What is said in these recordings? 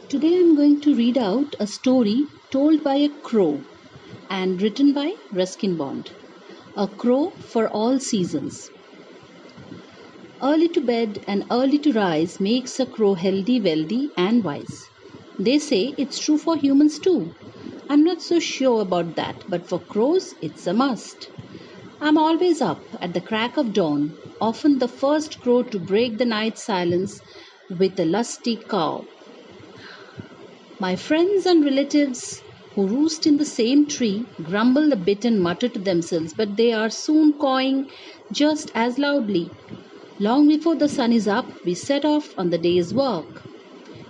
Today I'm going to read out a story told by a crow and written by Ruskin Bond. A crow for all seasons. Early to bed and early to rise makes a crow healthy, wealthy, and wise. They say it's true for humans too. I'm not so sure about that, but for crows, it's a must. I'm always up at the crack of dawn, often the first crow to break the night silence with a lusty caw. My friends and relatives who roost in the same tree grumble a bit and mutter to themselves, but they are soon cawing just as loudly. Long before the sun is up, we set off on the day's work.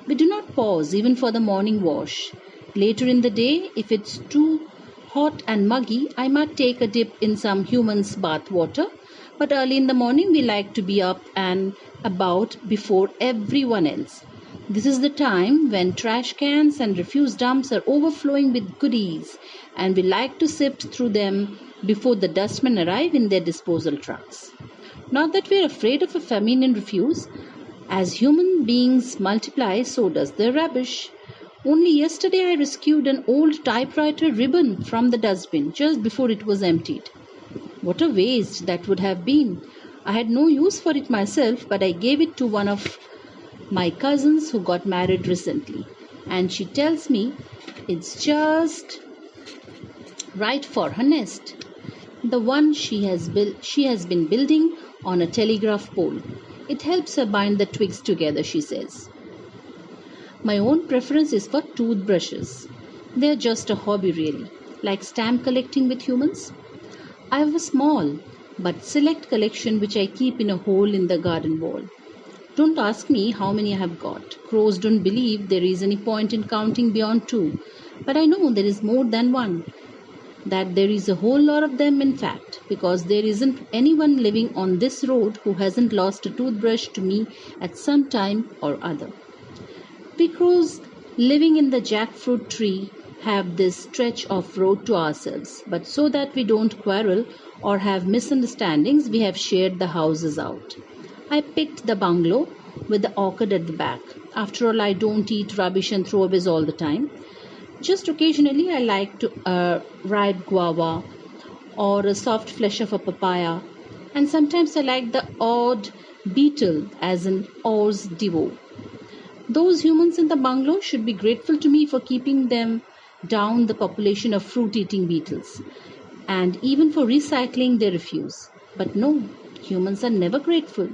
We do not pause even for the morning wash. Later in the day, if it's too hot and muggy, I might take a dip in some human's bath water, but early in the morning we like to be up and about before everyone else. This is the time when trash cans and refuse dumps are overflowing with goodies, and we like to sift through them before the dustmen arrive in their disposal trucks. Not that we are afraid of a feminine refuse. As human beings multiply, so does their rubbish. Only yesterday I rescued an old typewriter ribbon from the dustbin just before it was emptied. What a waste that would have been! I had no use for it myself, but I gave it to one of my cousins who got married recently, and she tells me it's just right for her nest, the one she has been building on a telegraph pole. It helps her bind the twigs together, she says. My own preference is for toothbrushes. They are just a hobby really, like stamp collecting with humans. I have a small but select collection which I keep in a hole in the garden wall. Don't ask me how many I have got. Crows don't believe there is any point in counting beyond two, but I know there is more than one. That there is a whole lot of them, in fact, because there isn't anyone living on this road who hasn't lost a toothbrush to me at some time or other. We crows living in the jackfruit tree have this stretch of road to ourselves, but so that we don't quarrel or have misunderstandings, we have shared the houses out. I picked the bungalow with the orchard at the back. After all, I don't eat rubbish and throwaways all the time. Just occasionally, I like to ripe guava or a soft flesh of a papaya, and sometimes I like the odd beetle as an ors divo. Those humans in the bungalow should be grateful to me for keeping them down the population of fruit eating beetles, and even for recycling their refuse. But no, humans are never grateful.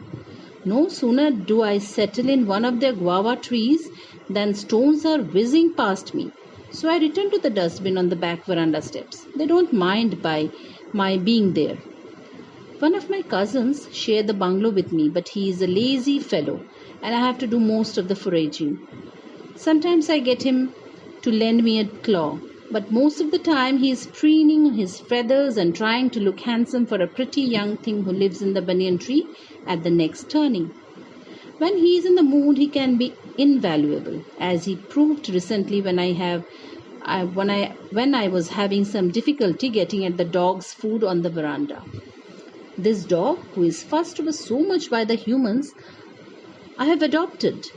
No sooner do I settle in one of their guava trees than stones are whizzing past me. So I return to the dustbin on the back veranda steps. They don't mind by my being there. One of my cousins shared the bungalow with me, but he is a lazy fellow and I have to do most of the foraging. Sometimes I get him to lend me a claw, but most of the time he is preening his feathers and trying to look handsome for a pretty young thing who lives in the banyan tree at the next turning. When he is in the mood, he can be invaluable, as he proved recently when I was having some difficulty getting at the dog's food on the veranda. This dog, who is fussed over so much by the humans I have adopted,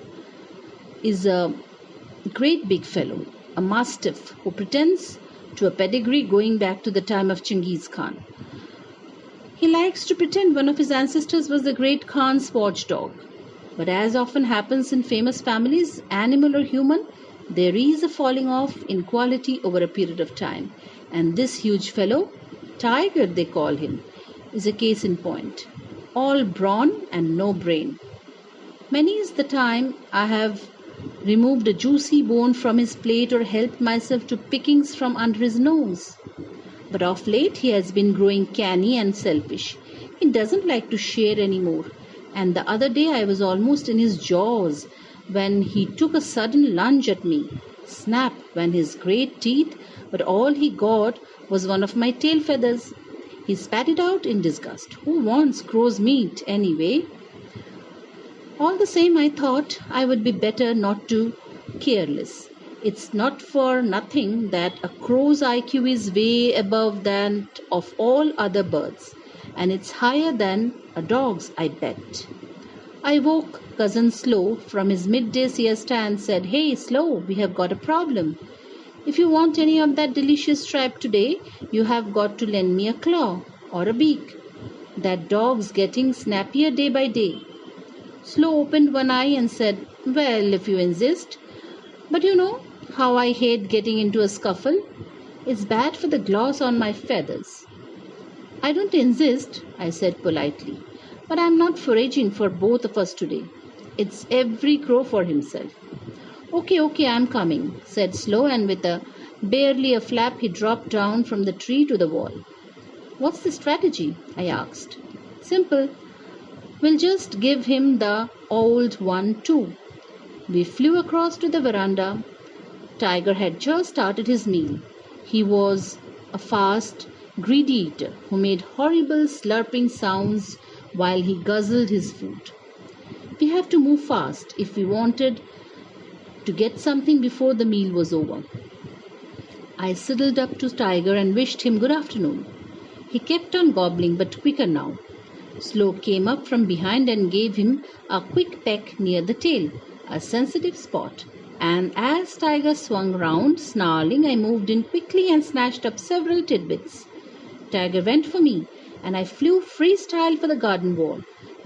is a great big fellow, a mastiff who pretends to a pedigree going back to the time of Chinggis Khan. He likes to pretend one of his ancestors was the great Khan's watchdog. But as often happens in famous families, animal or human, there is a falling off in quality over a period of time. And this huge fellow, Tiger they call him, is a case in point. All brawn and no brain. Many is the time I have removed a juicy bone from his plate or helped myself to pickings from under his nose. But of late he has been growing canny and selfish. He doesn't like to share anymore. And the other day I was almost in his jaws when he took a sudden lunge at me. Snap went his great teeth, but all he got was one of my tail feathers. He spat it out in disgust. Who wants crow's meat anyway? All the same, I thought I would be better not to careless. It's not for nothing that a crow's IQ is way above that of all other birds, and it's higher than a dog's, I bet. I woke cousin Slow from his midday siesta and said, "Hey, Slow, we have got a problem. If you want any of that delicious tripe today, you have got to lend me a claw or a beak. That dog's getting snappier day by day." Slow opened one eye and said, "Well, if you insist. But you know how I hate getting into a scuffle. It's bad for the gloss on my feathers." "I don't insist," I said politely, "but I'm not foraging for both of us today. It's every crow for himself." "Okay, okay, I'm coming," said Slow, and with barely a flap he dropped down from the tree to the wall. "What's the strategy?" I asked. "Simple. We'll just give him the old one too." We flew across to the veranda. Tiger had just started his meal. He was a fast, greedy eater who made horrible slurping sounds while he guzzled his food. We have to move fast if we wanted to get something before the meal was over. I sidled up to Tiger and wished him good afternoon. He kept on gobbling, but quicker now. Slow came up from behind and gave him a quick peck near the tail, a sensitive spot. And as Tiger swung round, snarling, I moved in quickly and snatched up several tidbits. Tiger went for me, and I flew freestyle for the garden wall.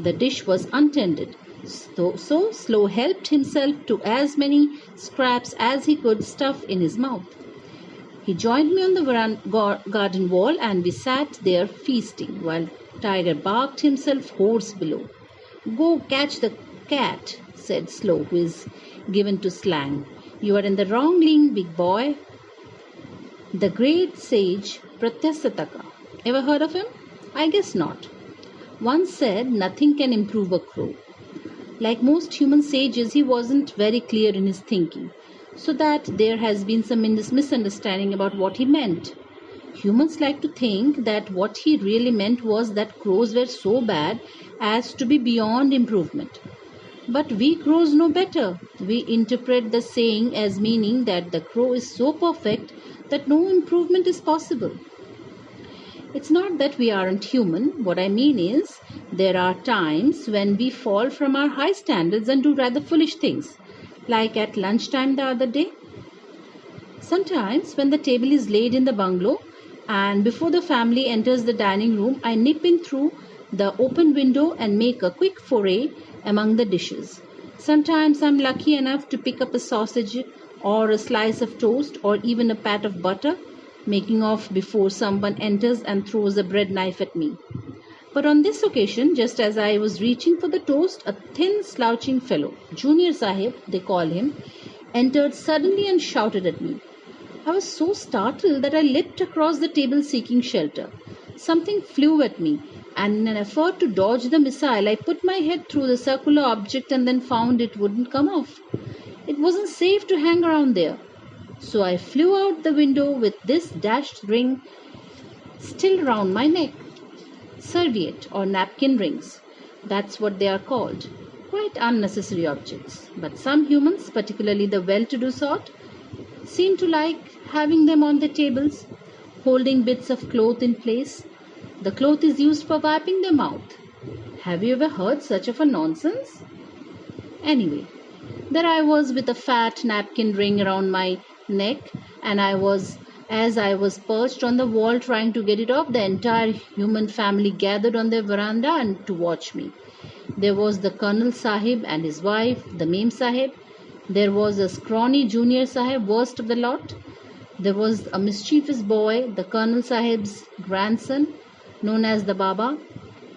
The dish was untended, so Slow helped himself to as many scraps as he could stuff in his mouth. He joined me on the garden wall, and we sat there feasting, while Tiger barked himself hoarse below. "Go catch the cat," said Slow, who is given to slang. "You are in the wrong league, big boy." The great sage Pratyasataka. Ever heard of him? I guess not. Once said nothing can improve a crow. Like most human sages, he wasn't very clear in his thinking, so that there has been some misunderstanding about what he meant. Humans like to think that what he really meant was that crows were so bad as to be beyond improvement. But we crows know better. We interpret the saying as meaning that the crow is so perfect that no improvement is possible. It's not that we aren't human. What I mean is, there are times when we fall from our high standards and do rather foolish things, like at lunchtime the other day. Sometimes, when the table is laid in the bungalow and before the family enters the dining room, I nip in through the open window and make a quick foray among the dishes. Sometimes I'm lucky enough to pick up a sausage or a slice of toast or even a pat of butter, making off before someone enters and throws a bread knife at me. But on this occasion, just as I was reaching for the toast, a thin slouching fellow, Junior Sahib, they call him, entered suddenly and shouted at me. I was so startled that I leapt across the table seeking shelter. Something flew at me, and in an effort to dodge the missile, I put my head through the circular object and then found it wouldn't come off. It wasn't safe to hang around there. So I flew out the window with this dashed ring still round my neck. Serviette or napkin rings. That's what they are called. Quite unnecessary objects. But some humans, particularly the well-to-do sort, seem to like having them on their tables, holding bits of cloth in place. The cloth is used for wiping the mouth. Have you ever heard such of a nonsense? Anyway, there I was with a fat napkin ring around my neck, and as I was perched on the wall trying to get it off, the entire human family gathered on the veranda and to watch me. There was the Colonel Sahib and his wife, the Mem Sahib. There was a scrawny Junior Sahib, worst of the lot. There was a mischievous boy, the Colonel Sahib's grandson, known as the Baba.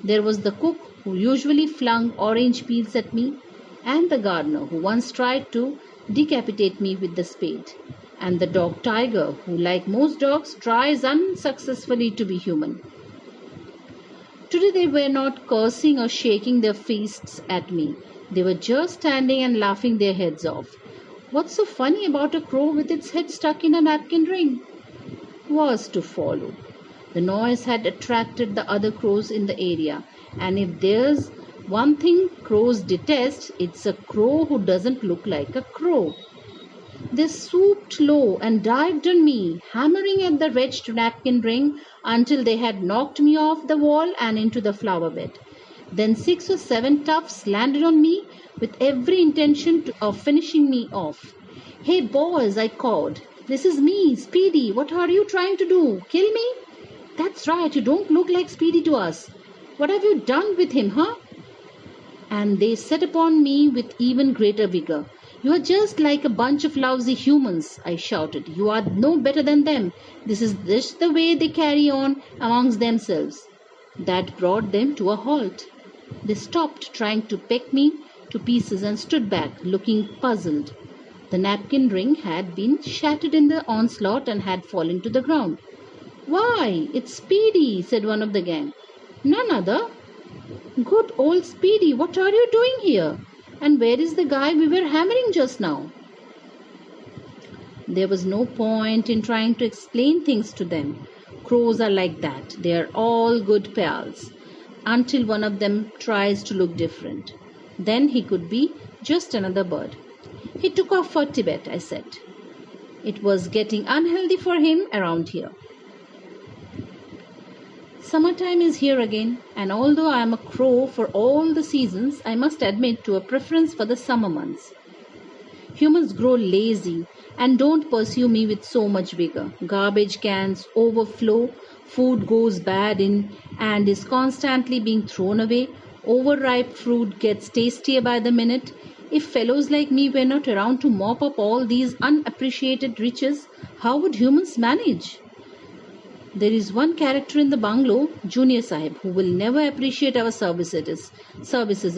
There was the cook, who usually flung orange peels at me, and the gardener, who once tried to decapitate me with the spade, and the dog Tiger, who, like most dogs, tries unsuccessfully to be human. Today they were not cursing or shaking their fists at me. They were just standing and laughing their heads off. What's so funny about a crow with its head stuck in a napkin ring? Was to follow. The noise had attracted the other crows in the area, and if there's one thing crows detest, it's a crow who doesn't look like a crow. They swooped low and dived on me, hammering at the wretched napkin ring until they had knocked me off the wall and into the flower bed. Then 6 or 7 toughs landed on me with every intention of finishing me off. "Hey boys," I called. "This is me, Speedy. What are you trying to do? Kill me?" "That's right, you don't look like Speedy to us. What have you done with him, huh?" And they set upon me with even greater vigor. "You are just like a bunch of lousy humans," I shouted. "You are no better than them. This is just the way they carry on amongst themselves." That brought them to a halt. They stopped trying to peck me to pieces and stood back, looking puzzled. The napkin ring had been shattered in the onslaught and had fallen to the ground. "Why, it's Speedy," said one of the gang. "None other." "Good old Speedy, what are you doing here? And where is the guy we were hammering just now?" There was no point in trying to explain things to them. Crows are like that. They are all good pals. Until one of them tries to look different. Then he could be just another bird. "He took off for Tibet," I said. "It was getting unhealthy for him around here." Summertime is here again, and although I am a crow for all the seasons, I must admit to a preference for the summer months. Humans grow lazy and don't pursue me with so much vigor. Garbage cans overflow, food goes bad in and is constantly being thrown away, overripe fruit gets tastier by the minute. If fellows like me were not around to mop up all these unappreciated riches, how would humans manage? There is one character in the bungalow, Junior Sahib, who will never appreciate our services,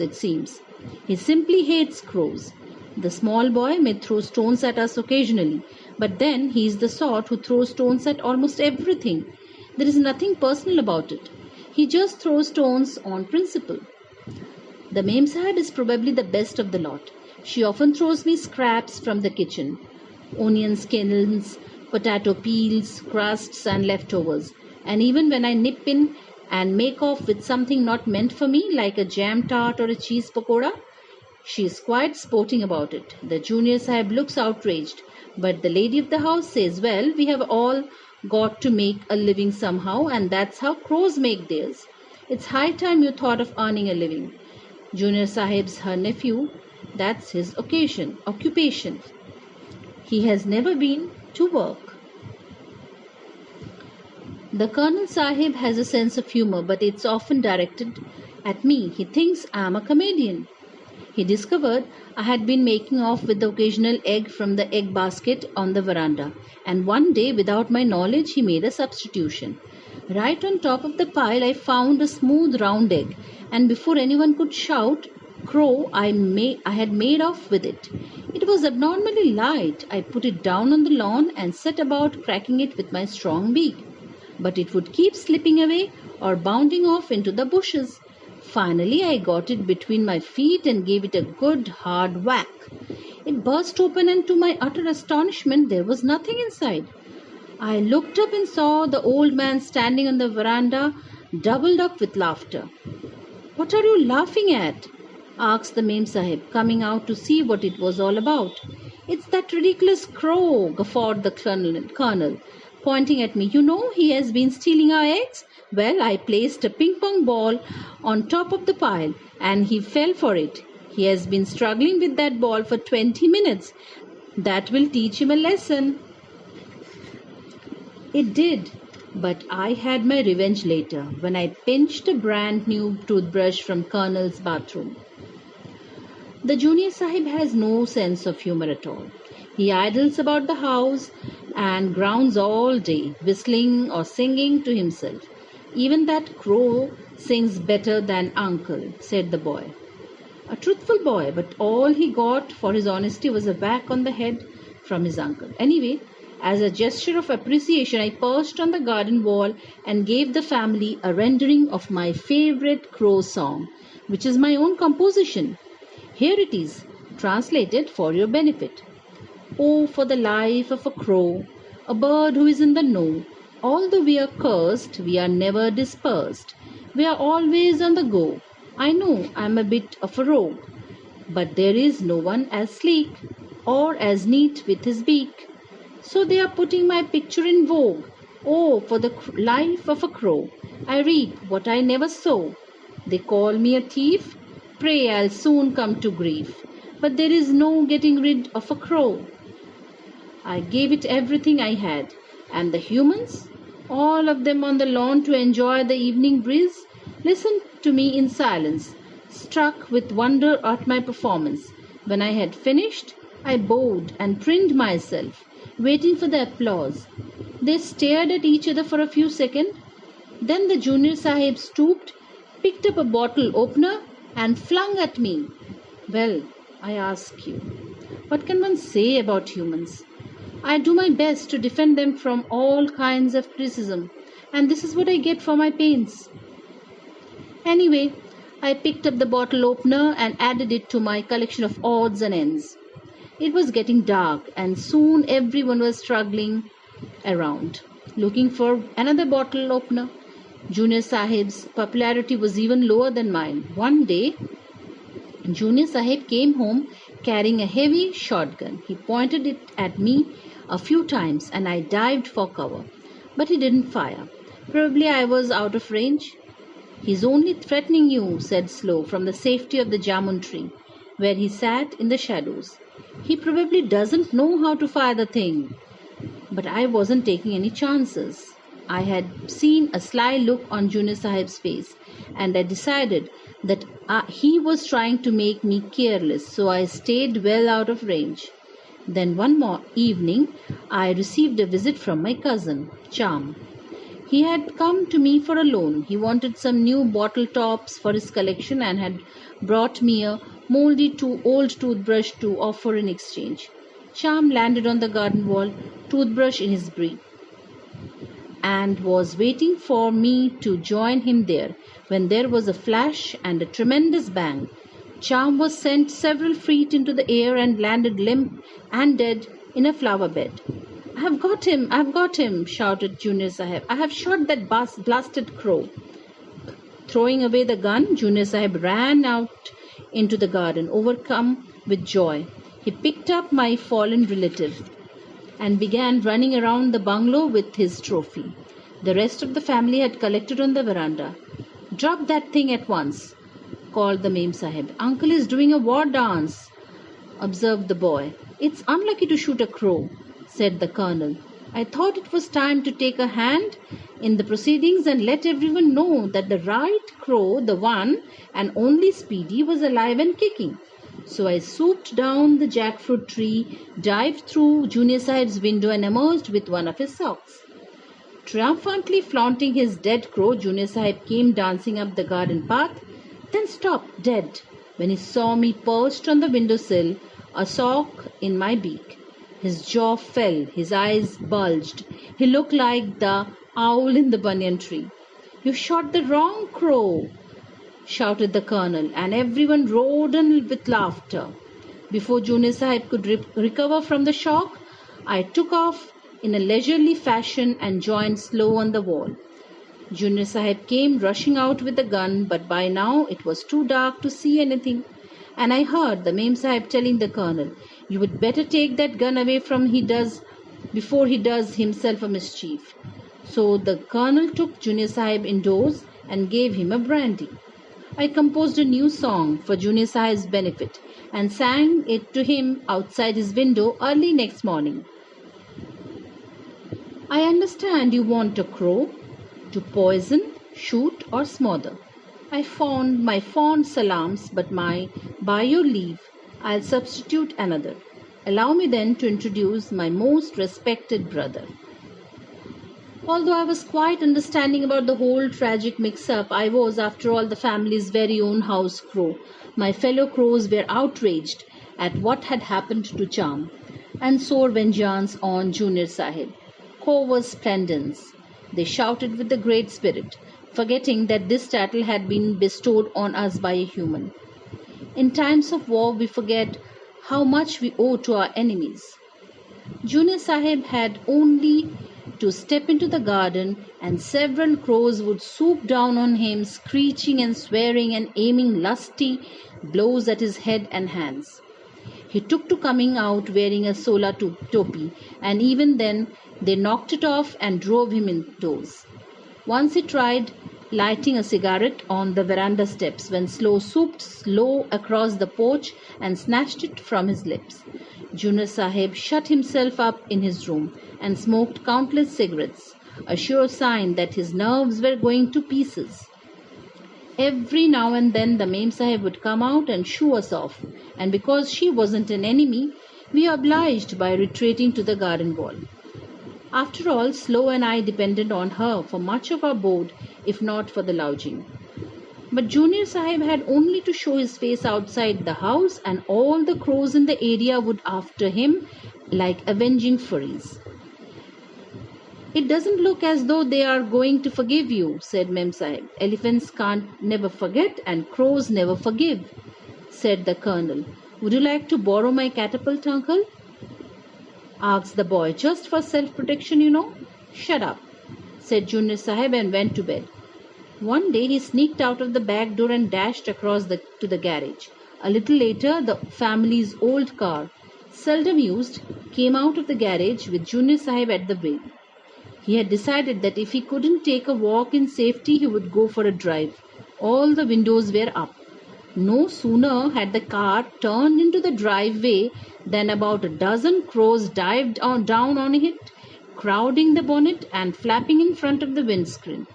it seems. He simply hates crows. The small boy may throw stones at us occasionally, but then he is the sort who throws stones at almost everything. There is nothing personal about it. He just throws stones on principle. The Mem Sahib is probably the best of the lot. She often throws me scraps from the kitchen, onion skins, potato peels, crusts, and leftovers. And even when I nip in and make off with something not meant for me, like a jam tart or a cheese pakoda, she is quite sporting about it. The Junior Sahib looks outraged, but the lady of the house says, "Well, we have all got to make a living somehow, and that's how crows make theirs. It's high time you thought of earning a living." Junior Sahib's her nephew, that's his occupation. He has never been to work. The Colonel Sahib has a sense of humor, but it's often directed at me. He thinks I am a comedian. He discovered I had been making off with the occasional egg from the egg basket on the veranda, and one day, without my knowledge, he made a substitution. Right on top of the pile, I found a smooth round egg, and before anyone could shout crow, I had made off with it. It was abnormally light. I put it down on the lawn and set about cracking it with my strong beak. But it would keep slipping away or bounding off into the bushes. Finally, I got it between my feet and gave it a good hard whack. It burst open, and to my utter astonishment, there was nothing inside. I looked up and saw the old man standing on the veranda, doubled up with laughter. "What are you laughing at?" asked the Mem Sahib, coming out to see what it was all about. "It's that ridiculous crow," guffawed the colonel, pointing at me. "You know, he has been stealing our eggs. Well, I placed a ping-pong ball on top of the pile, and he fell for it. He has been struggling with that ball for 20 minutes. That will teach him a lesson." It did, but I had my revenge later when I pinched a brand new toothbrush from Colonel's bathroom. The Junior Sahib has no sense of humor at all. He idles about the house and grounds all day, whistling or singing to himself. "Even that crow sings better than Uncle," said the boy. A truthful boy, but all he got for his honesty was a whack on the head from his uncle. Anyway, as a gesture of appreciation, I perched on the garden wall and gave the family a rendering of my favorite crow song, which is my own composition. Here it is, translated for your benefit. "Oh, for the life of a crow, a bird who is in the know. Although we are cursed, we are never dispersed. We are always on the go. I know I am a bit of a rogue, but there is no one as sleek or as neat with his beak. So they are putting my picture in vogue. Oh, for the life of a crow, I reap what I never sow. They call me a thief. Pray I'll soon come to grief. But there is no getting rid of a crow. I gave it everything I had. And the humans, all of them on the lawn to enjoy the evening breeze, listened to me in silence, struck with wonder at my performance. When I had finished, I bowed and preened myself, waiting for the applause. They stared at each other for a few seconds. Then the junior sahib stooped, picked up a bottle opener, and flung at me. Well, I ask you, what can one say about humans? I do my best to defend them from all kinds of criticism, and this is what I get for my pains. Anyway, I picked up the bottle opener and added it to my collection of odds and ends. It was getting dark, and soon everyone was struggling around, looking for another bottle opener. Junior Sahib's popularity was even lower than mine. One day, Junior Sahib came home carrying a heavy shotgun. He pointed it at me a few times and I dived for cover. But he didn't fire. Probably I was out of range. He's only threatening you, said Slow from the safety of the jamun tree, where he sat in the shadows. He probably doesn't know how to fire the thing. But I wasn't taking any chances. I had seen a sly look on Junior Sahib's face, and I decided that he was trying to make me careless, so I stayed well out of range. Then one more evening, I received a visit from my cousin, Charm. He had come to me for a loan. He wanted some new bottle tops for his collection and had brought me a moldy old toothbrush to offer in exchange. Charm landed on the garden wall, toothbrush in his beak, and was waiting for me to join him there when there was a flash and a tremendous bang. Charm was sent several feet into the air and landed limp and dead in a flower bed. I've got him, shouted Junior Sahib. I have shot that blasted crow. Throwing away the gun, Junior Sahib ran out into the garden, overcome with joy. He picked up my fallen relative and began running around the bungalow with his trophy. The rest of the family had collected on the veranda. Drop that thing at once, called the Mem Sahib. Uncle is doing a war dance, observed the boy. It's unlucky to shoot a crow, said the colonel. I thought it was time to take a hand in the proceedings and let everyone know that the right crow, the one and only Speedy, was alive and kicking. So I swooped down the jackfruit tree, dived through Junior Sahib's window and emerged with one of his socks. Triumphantly flaunting his dead crow, Junior Sahib came dancing up the garden path, then stopped dead when he saw me perched on the windowsill, a sock in my beak. His jaw fell, his eyes bulged. He looked like the owl in the banyan tree. You shot the wrong crow, shouted the colonel, and everyone roared with laughter. Before Junior Sahib could recover from the shock, I took off in a leisurely fashion and joined Slow on the wall. Junior Sahib came rushing out with the gun, but by now it was too dark to see anything, and I heard the Mem Sahib telling the colonel, "You would better take that gun away from before he does himself a mischief." So the colonel took Junior Sahib indoors and gave him a brandy. I composed a new song for Junior Sahib's benefit and sang it to him outside his window early next morning. I understand you want a crow to poison, shoot or smother. I found my fond salams, but by your leave, I'll substitute another. Allow me then to introduce my most respected brother. Although I was quite understanding about the whole tragic mix-up, I was, after all, the family's very own house crow. My fellow crows were outraged at what had happened to Charm, and swore vengeance on Junior Sahib. Quo splendens, they shouted with a great spirit, forgetting that this title had been bestowed on us by a human. In times of war, we forget how much we owe to our enemies. Junior Sahib had only to step into the garden, and several crows would swoop down on him, screeching and swearing and aiming lusty blows at his head and hands. He took to coming out wearing a sola topi, and even then they knocked it off and drove him indoors. Once he tried lighting a cigarette on the veranda steps when Slow swooped slow across the porch and snatched it from his lips. Junior Sahib shut himself up in his room and smoked countless cigarettes, a sure sign that his nerves were going to pieces. Every now and then the Mem Sahib would come out and shoo us off, and because she wasn't an enemy, we were obliged by retreating to the garden wall. After all, Slow and I depended on her for much of our board, if not for the lodging. But Junior Sahib had only to show his face outside the house, and all the crows in the area would after him like avenging furies. "It doesn't look as though they are going to forgive you," said Mem Sahib. "Elephants can't never forget and crows never forgive," said the colonel. "Would you like to borrow my catapult, uncle?" asked the boy. "Just for self-protection, you know." "Shut up," said Junior Sahib and went to bed. One day he sneaked out of the back door and dashed across to the garage. A little later, the family's old car, seldom used, came out of the garage with Junior Sahib at the wheel. He had decided that if he couldn't take a walk in safety, he would go for a drive. All the windows were up. No sooner had the car turned into the driveway than about a dozen crows dived down on it, crowding the bonnet and flapping in front of the windscreen.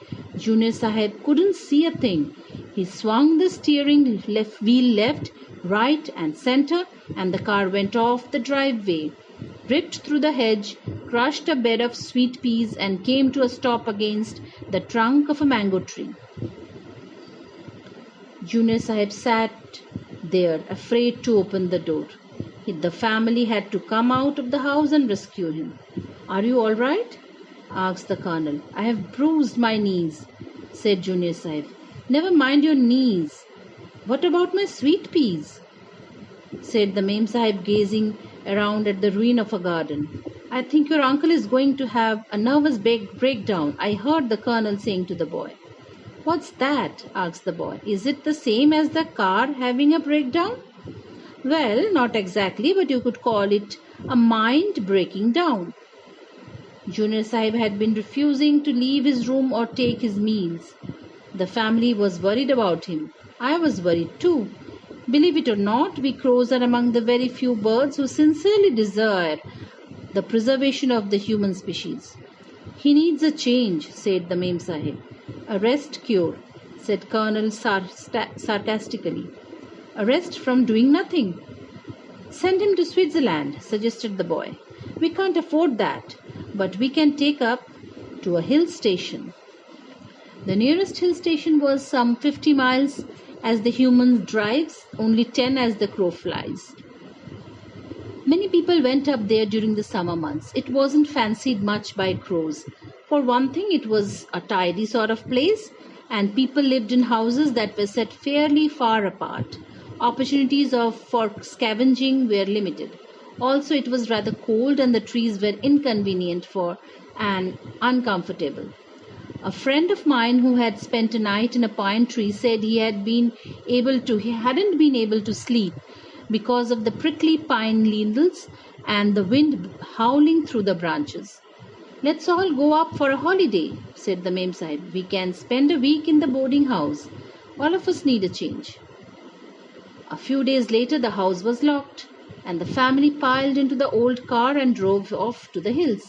Junior Sahib couldn't see a thing. He swung the steering wheel left, right, and center, and the car went off the driveway, ripped through the hedge, crushed a bed of sweet peas, and came to a stop against the trunk of a mango tree. Junior Sahib sat there, afraid to open the door. The family had to come out of the house and rescue him. "Are you all right?" asked the colonel. "I have bruised my knees," said Junior Sahib. "Never mind your knees. What about my sweet peas?" said the Mem Sahib, gazing around at the ruin of a garden. "I think your uncle is going to have a nervous breakdown," I heard the colonel saying to the boy. "What's that?" asked the boy. "Is it the same as the car having a breakdown?" "Well, not exactly, but you could call it a mind breaking down." Junior Sahib had been refusing to leave his room or take his meals. The family was worried about him. I was worried too. Believe it or not, we crows are among the very few birds who sincerely desire the preservation of the human species. "He needs a change," said the Mem Sahib. "A rest cure," said Colonel sarcastically. "A rest from doing nothing." "Send him to Switzerland," suggested the boy. "We can't afford that, but we can take up to a hill station." The nearest hill station was some 50 miles as the human drives, only 10 as the crow flies. Many people went up there during the summer months. It wasn't fancied much by crows. For one thing, it was a tidy sort of place, and people lived in houses that were set fairly far apart. Opportunities for scavenging were limited. Also, it was rather cold and the trees were inconvenient and uncomfortable. A friend of mine who had spent a night in a pine tree said he hadn't been able to sleep because of the prickly pine needles and the wind howling through the branches. "Let's all go up for a holiday," said the Mem Sahib. "We can spend a week in the boarding house. All of us need a change." A few days later, the house was locked, and the family piled into the old car and drove off to the hills.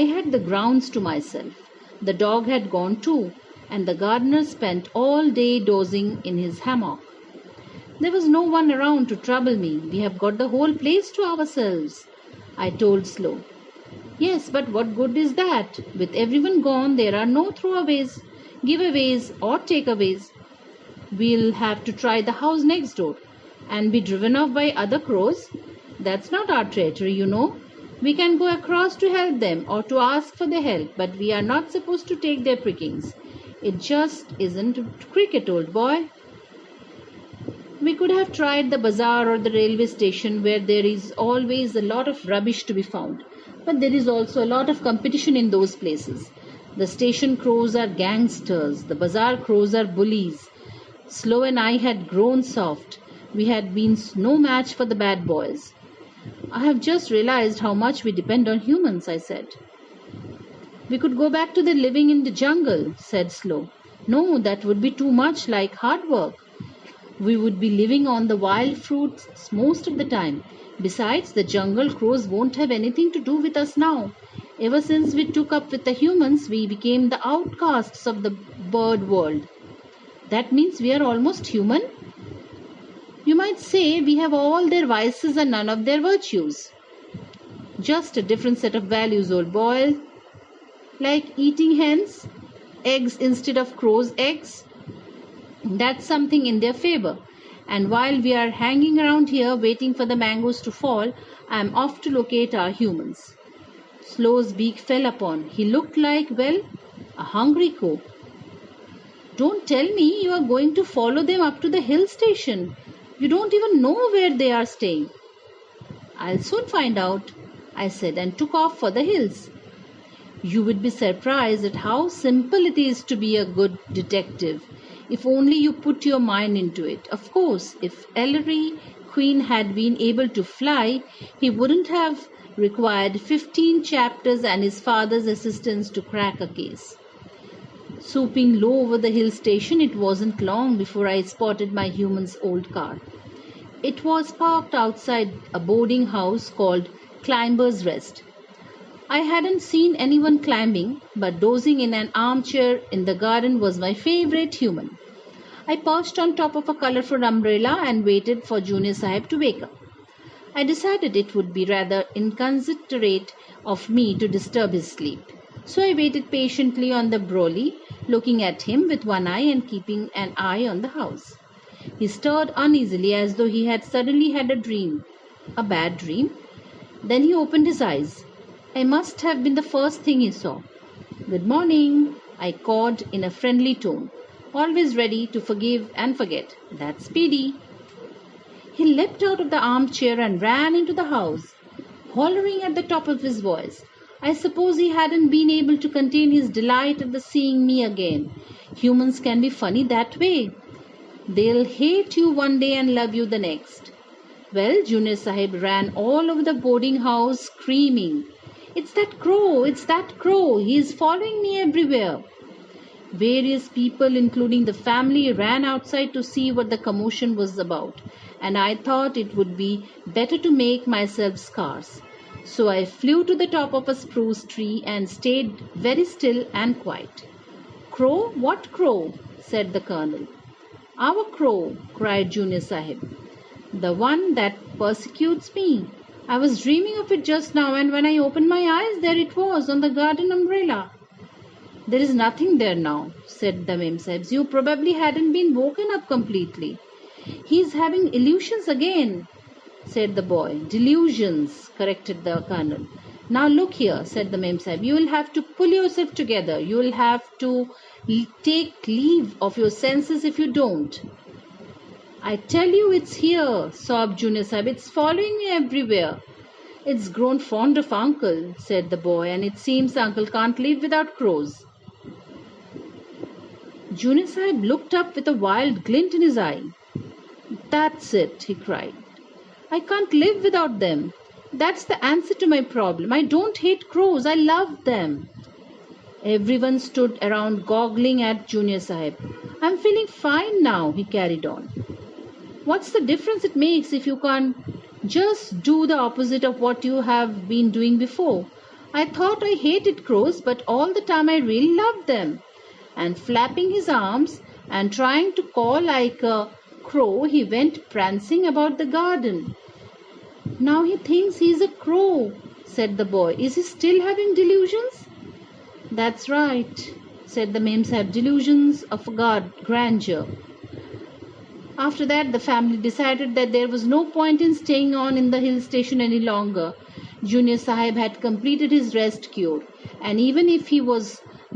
I had the grounds to myself. The dog had gone too, and the gardener spent all day dozing in his hammock. There was no one around to trouble me. "We have got the whole place to ourselves," I told Slow. "Yes, but what good is that? With everyone gone, there are no throwaways, giveaways, or takeaways. We'll have to try the house next door and be driven off by other crows. That's not our territory, you know. We can go across to help them or to ask for their help, but we are not supposed to take their prickings. It just isn't cricket, old boy." We could have tried the bazaar or the railway station, where there is always a lot of rubbish to be found. But there is also a lot of competition in those places. The station crows are gangsters. The bazaar crows are bullies. Slow and I had grown soft. We had been no match for the bad boys. "I have just realized how much we depend on humans," I said. "We could go back to the living in the jungle," said Slow. No, that would be too much like hard work. We would be living on the wild fruits most of the time. Besides, the jungle crows won't have anything to do with us now. Ever since we took up with the humans, we became the outcasts of the bird world. That means we are almost human? You might say we have all their vices and none of their virtues. Just a different set of values, old boy. Like eating hens, eggs instead of crows' eggs. That's something in their favor. And while we are hanging around here waiting for the mangoes to fall, I am off to locate our humans. Slow's beak fell upon. He looked like, well, a hungry crow. Don't tell me you are going to follow them up to the hill station. You don't even know where they are staying. I'll soon find out, I said, and took off for the hills. You would be surprised at how simple it is to be a good detective, if only you put your mind into it. Of course, if Ellery Queen had been able to fly, he wouldn't have required 15 chapters and his father's assistance to crack a case. Swooping low over the hill station, it wasn't long before I spotted my human's old car. It was parked outside a boarding house called Climber's Rest. I hadn't seen anyone climbing, but dozing in an armchair in the garden was my favorite human. I perched on top of a colorful umbrella and waited for Junior Sahib to wake up. I decided it would be rather inconsiderate of me to disturb his sleep. So I waited patiently on the brolly, looking at him with one eye and keeping an eye on the house. He stirred uneasily as though he had suddenly had a dream. A bad dream? Then he opened his eyes. I must have been the first thing he saw. Good morning, I cawed in a friendly tone, always ready to forgive and forget. That's Speedy. He leapt out of the armchair and ran into the house, hollering at the top of his voice. I suppose he hadn't been able to contain his delight at the seeing me again. Humans can be funny that way. They'll hate you one day and love you the next. Well, Junior Sahib ran all over the boarding house screaming, "It's that crow! It's that crow! He is following me everywhere!" Various people, including the family, ran outside to see what the commotion was about, and I thought it would be better to make myself scarce. So I flew to the top of a spruce tree and stayed very still and quiet. "Crow? What crow?" said the colonel. "Our crow," cried Junior Sahib. "The one that persecutes me. I was dreaming of it just now, and when I opened my eyes, there it was on the garden umbrella." "There is nothing there now," said the Mem Sahibs. "You probably hadn't been woken up completely." "He's having illusions again," said the boy. "Delusions," corrected the colonel. "Now look here," said the Mem Sahib. "You will have to pull yourself together. You will have to take leave of your senses if you don't." "I tell you it's here," sobbed Junior Sahib. "It's following me everywhere." "It's grown fond of Uncle," said the boy, "and it seems Uncle can't live without crows." Junior Sahib looked up with a wild glint in his eye. "That's it," he cried. "I can't live without them. That's the answer to my problem. I don't hate crows. I love them." Everyone stood around goggling at Junior Sahib. "I'm feeling fine now," he carried on. "What's the difference it makes if you can just do the opposite of what you have been doing before? I thought I hated crows, but all the time I really loved them." And flapping his arms and trying to caw like a crow, he went prancing about the garden. "Now he thinks he's a crow," said the boy. "Is he still having delusions?" "That's right," said the Mem Sahib. "Delusions of grandeur." After that, the family decided that there was no point in staying on in the hill station any longer. Junior Sahib had completed his rest cure, and even if he was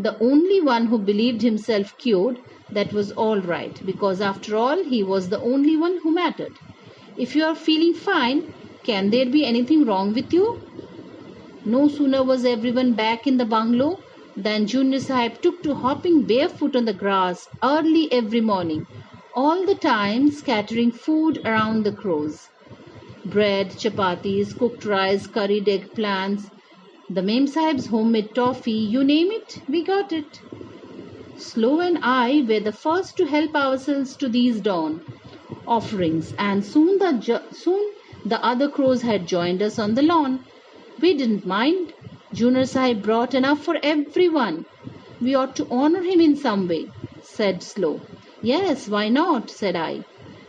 the only one who believed himself cured, that was all right, because after all, he was the only one who mattered. If you are feeling fine, can there be anything wrong with you? No sooner was everyone back in the bungalow than Junior Sahib took to hopping barefoot on the grass early every morning, all the time scattering food around the crows. Bread, chapatis, cooked rice, curried eggplants, the Mem Sahib's homemade toffee, you name it, we got it. Slow and I were the first to help ourselves to these dawn offerings, and soon the other crows had joined us on the lawn. We didn't mind. Junior Sahib brought enough for everyone. We ought to honor him in some way, said Slow. Yes, why not, said I.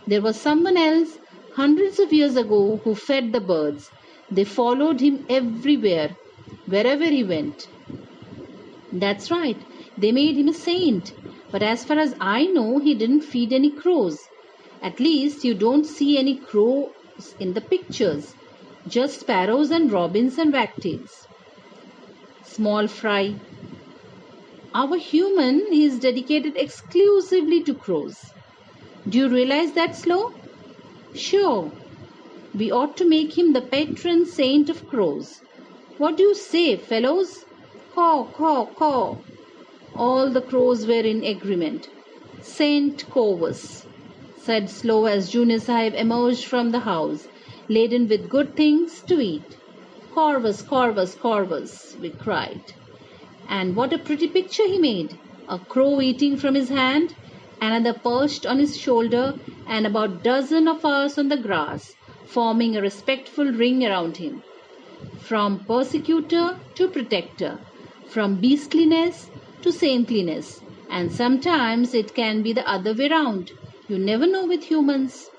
There was someone else hundreds of years ago who fed the birds. They followed him everywhere, wherever he went. That's right, they made him a saint. But as far as I know, he didn't feed any crows. At least you don't see any crows in the pictures, just sparrows and robins and wagtails. Small fry. Our human is dedicated exclusively to crows. Do you realize that, Slow? Sure. We ought to make him the patron saint of crows. What do you say, fellows? Caw, caw, caw. All the crows were in agreement. Saint Corvus, said Slow as Junior Sahib emerged from the house, laden with good things to eat. Corvus, Corvus, Corvus, we cried. And what a pretty picture he made! A crow eating from his hand, another perched on his shoulder, and about a dozen of us on the grass, forming a respectful ring around him. From persecutor to protector, from beastliness to saintliness, and sometimes it can be the other way round. You never know with humans.